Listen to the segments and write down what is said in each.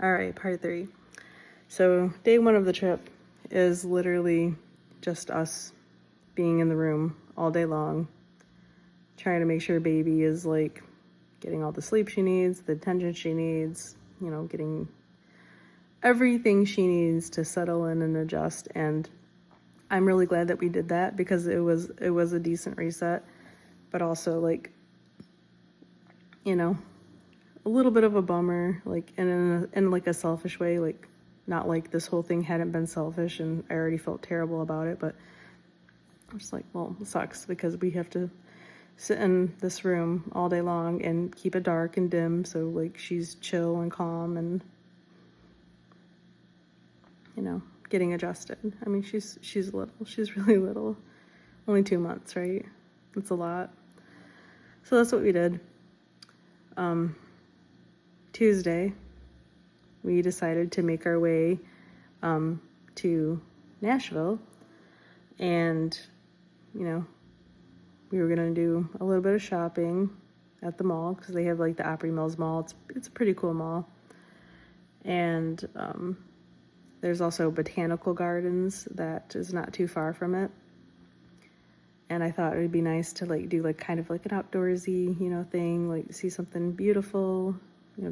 All right, part 3. So day 1 of the trip is literally just us being in the room all day long, trying to make sure baby is like getting all the sleep she needs, the attention she needs, getting everything she needs to settle in and adjust. And I'm really glad that we did that because it was a decent reset, but also like, a little bit of a bummer, like in like a selfish way, like not like this whole thing hadn't been selfish and I already felt terrible about it, but I'm just like, well, it sucks because we have to sit in this room all day long and keep it dark and dim so like she's chill and calm and getting adjusted. I mean, she's little. She's really little. Only 2 months, right? That's a lot. So that's what we did. Tuesday, we decided to make our way to Nashville, and we were gonna do a little bit of shopping at the mall because they have like the Opry Mills Mall. It's a pretty cool mall, and there's also botanical gardens that is not too far from it. And I thought it would be nice to like do like kind of like an outdoorsy thing, like see something beautiful,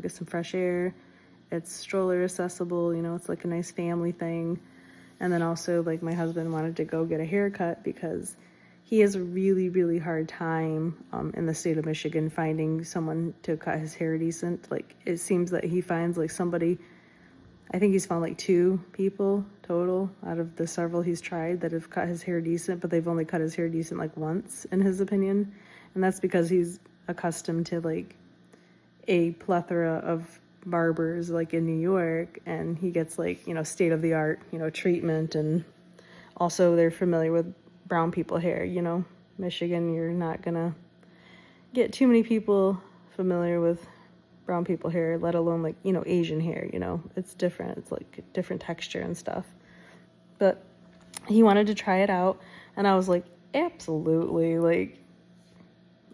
get some fresh air. It's stroller accessible, it's like a nice family thing. And then also like my husband wanted to go get a haircut because he has a really, really hard time in the state of Michigan finding someone to cut his hair decent. Like it seems that he finds like somebody, I think he's found like 2 people total out of the several he's tried that have cut his hair decent, but they've only cut his hair decent like once in his opinion. And that's because he's accustomed to like a plethora of barbers like in New York, and he gets like state of the art treatment, and also they're familiar with brown people hair. Michigan, you're not gonna get too many people familiar with brown people hair, let alone like Asian hair. It's different. It's like different texture and stuff. But he wanted to try it out, and I was like, absolutely, like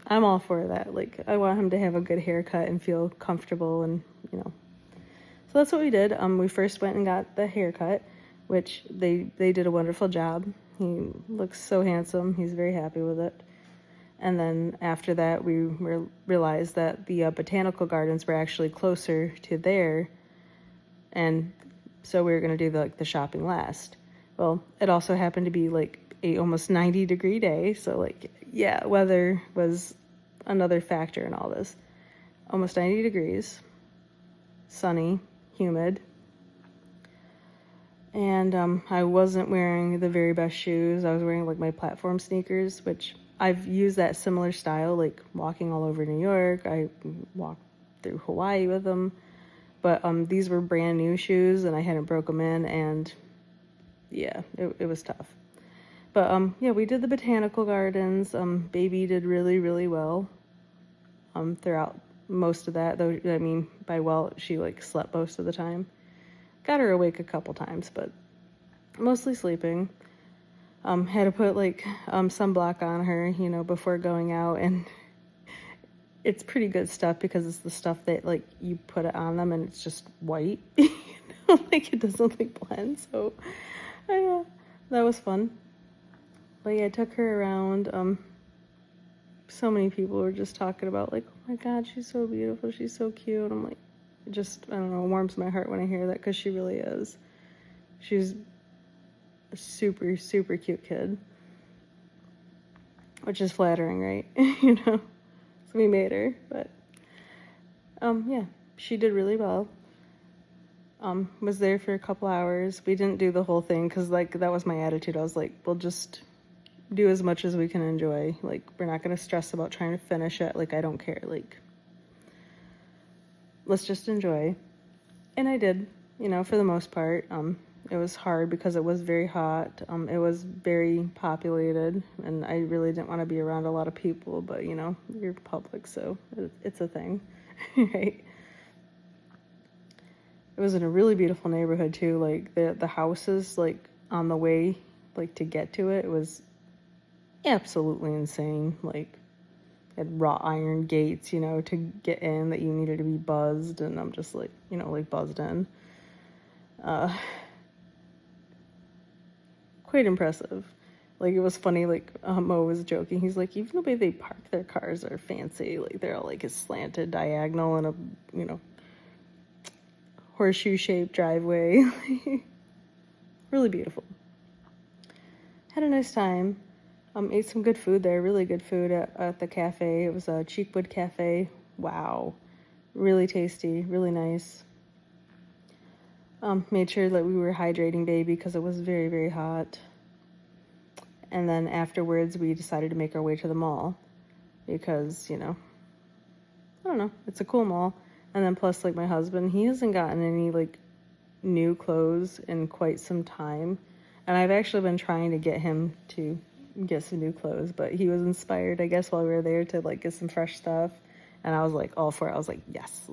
I'm all for that. Like, I want him to have a good haircut and feel comfortable and, So that's what we did. We first went and got the haircut, which they did a wonderful job. He looks so handsome. He's very happy with it. And then after that, we realized that the botanical gardens were actually closer to there. And so we were going to do the shopping last. Well, it also happened to be like a almost 90-degree day. So like, yeah, weather was another factor in all this. Almost 90 degrees, sunny, humid. And I wasn't wearing the very best shoes. I was wearing like my platform sneakers, which I've used that similar style, like walking all over New York. I walked through Hawaii with them. But these were brand new shoes and I hadn't broke them in, and yeah, it was tough. But yeah, we did the botanical gardens. Baby did really, really well throughout most of that, though. I mean, by well, she like slept most of the time. Got her awake a couple times, but mostly sleeping. Had to put like sunblock on her, before going out, and it's pretty good stuff because it's the stuff that like you put it on them and it's just white. Like it doesn't like blend. So yeah, that was fun. But yeah, I took her around. So many people were just talking about like, oh my God, she's so beautiful, she's so cute. I'm like, it just, I don't know, it warms my heart when I hear that because she really is. She's a super, super cute kid, which is flattering, right? So we made her, but yeah, she did really well. Was there for a couple hours. We didn't do the whole thing because like that was my attitude. I was like, we'll just do as much as we can enjoy. Like, we're not going to stress about trying to finish it. Like, I don't care. Like, let's just enjoy. And I did, for the most part. It was hard because it was very hot. It was very populated, and I really didn't want to be around a lot of people, but, you're public, so it's a thing, right? It was in a really beautiful neighborhood, too. Like, the houses, like, on the way, like, to get to it was absolutely insane. Like, had wrought iron gates, you know, to get in that you needed to be buzzed, and I'm just like, you know, like buzzed in. Quite impressive. Like, it was funny, like, Mo was joking. He's like, even the way they park their cars are fancy. Like, they're all, like, a slanted diagonal and a, you know, horseshoe-shaped driveway. Really beautiful. Had a nice time. Ate some good food there, really good food at the cafe. It was a Cheekwood Cafe. Wow. Really tasty, really nice. Made sure that we were hydrating baby because it was very, very hot. And then afterwards, we decided to make our way to the mall because, you know, I don't know, it's a cool mall. And then plus, like, my husband, he hasn't gotten any, like, new clothes in quite some time. And I've actually been trying to get him to get some new clothes, but he was inspired, I guess, while we were there to, like, get some fresh stuff. And I was like, all for it. I was like, yes,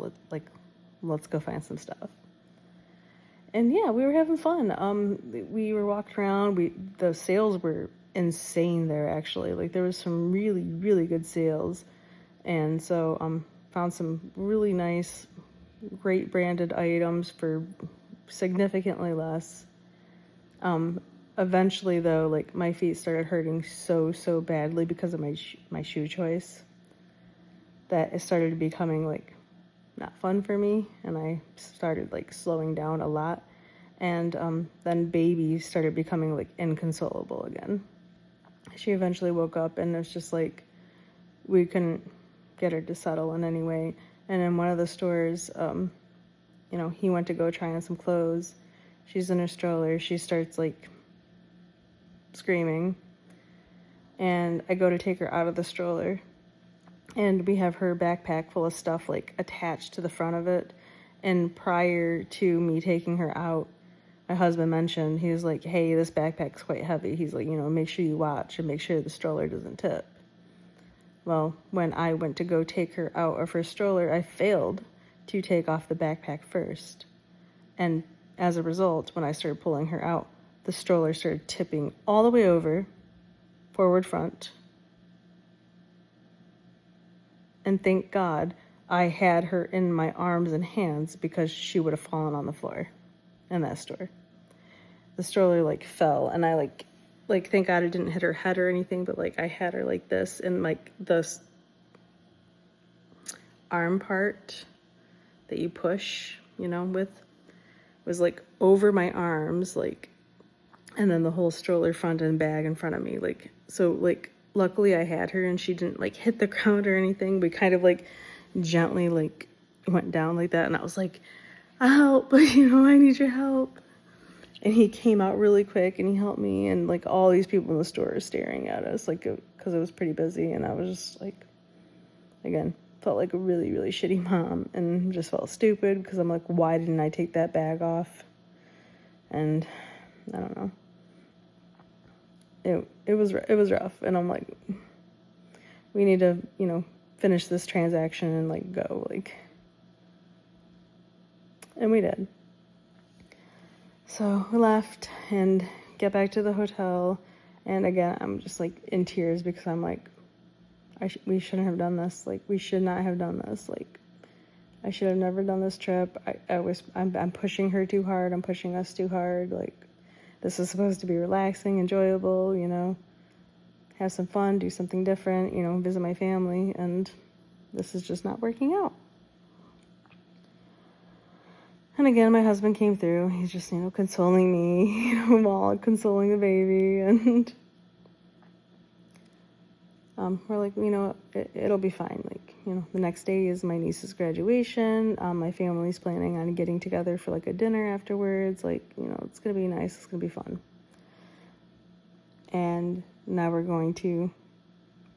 let's go find some stuff. And yeah, we were having fun. We were walking around. The sales were insane there, actually. Like, there was some really, really good sales. And so found some really nice, great branded items for significantly less. Eventually, though, like, my feet started hurting so badly because of my shoe choice that it started becoming, like, not fun for me, and I started, like, slowing down a lot. And then baby started becoming, like, inconsolable again. She eventually woke up, and it's just like we couldn't get her to settle in any way. And in one of the stores, you know, he went to go try on some clothes. She's in her stroller. She starts, like, screaming, and I go to take her out of the stroller, and we have her backpack full of stuff, like, attached to the front of it. And prior to me taking her out, my husband mentioned, he was like, hey, this backpack's quite heavy. He's like, you know, make sure you watch and make sure the stroller doesn't tip. Well, when I went to go take her out of her stroller, I failed to take off the backpack first. And as a result, when I started pulling her out, the stroller started tipping all the way over, forward front. And thank God I had her in my arms and hands, because she would have fallen on the floor in that store. The stroller, like, fell, and I like thank God it didn't hit her head or anything, but, like, I had her like this, and, like, the arm part that you push, you know, with, was, like, over my arms, like, and then the whole stroller front and bag in front of me, like, so, like, luckily I had her and she didn't, like, hit the ground or anything. We kind of, like, gently, like, went down like that, and I was like, help, you know, I need your help. And he came out really quick and he helped me, and, like, all these people in the store are staring at us, like, because it was pretty busy, and I was just like, again, felt like a really, really shitty mom, and just felt stupid because I'm like, why didn't I take that bag off? And I don't know. It was rough, and I'm like, we need to, you know, finish this transaction and, like, go, like, and we did. So we left and get back to the hotel, and again, I'm just, like, in tears because I'm like, we shouldn't have done this. Like, we should not have done this. Like, I should have never done this trip. I'm pushing her too hard. I'm pushing us too hard. Like, this is supposed to be relaxing, enjoyable, you know, have some fun, do something different, you know, visit my family, and this is just not working out. And again, my husband came through. He's just, you know, consoling me, you know, while consoling the baby. And we're like, you know, it'll be fine. Like, you know, the next day is my niece's graduation. My family's planning on getting together for, like, a dinner afterwards. Like, you know, it's going to be nice. It's going to be fun. And now we're going to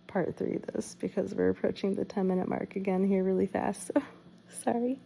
part 3 this because we're approaching the 10-minute mark again here really fast. So, sorry.